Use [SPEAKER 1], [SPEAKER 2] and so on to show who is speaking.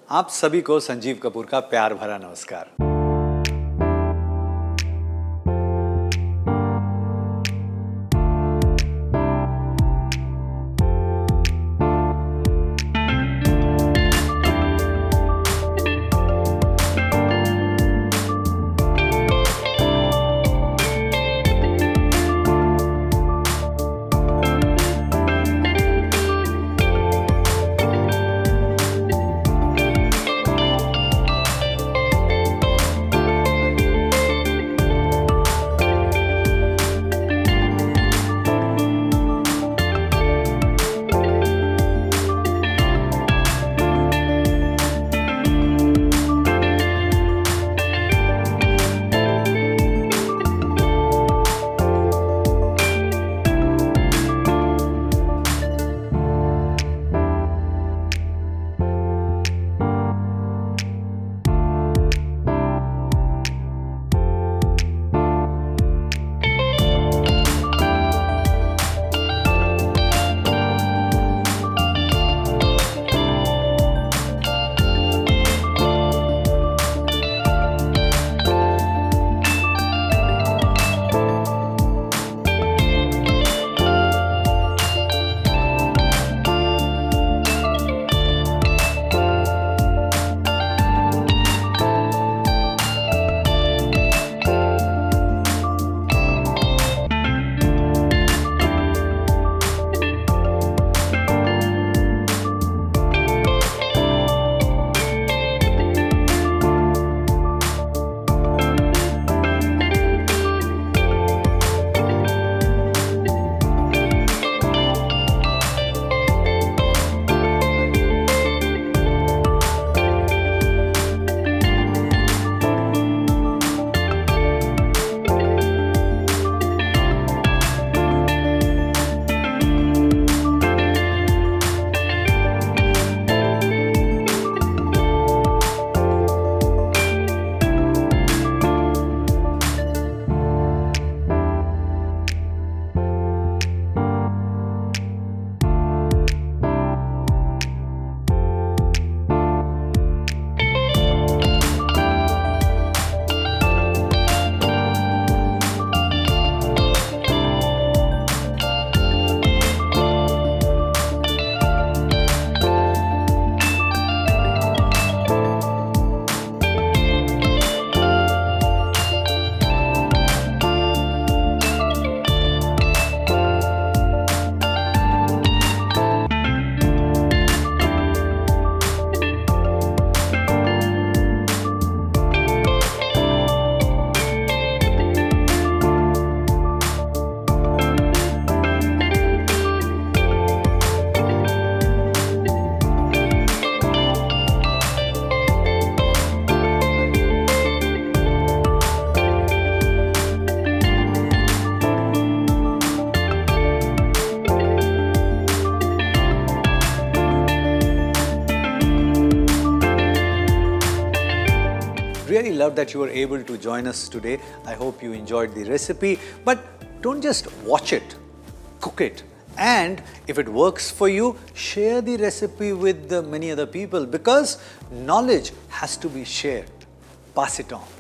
[SPEAKER 1] आप सभी को संजीव कपूर का प्यार भरा नमस्कार। Really love that you were able to join us today. I hope you enjoyed the recipe, but don't just watch it, cook it. And if it works for you, share the recipe with many other people, because knowledge has to be shared. Pass it on.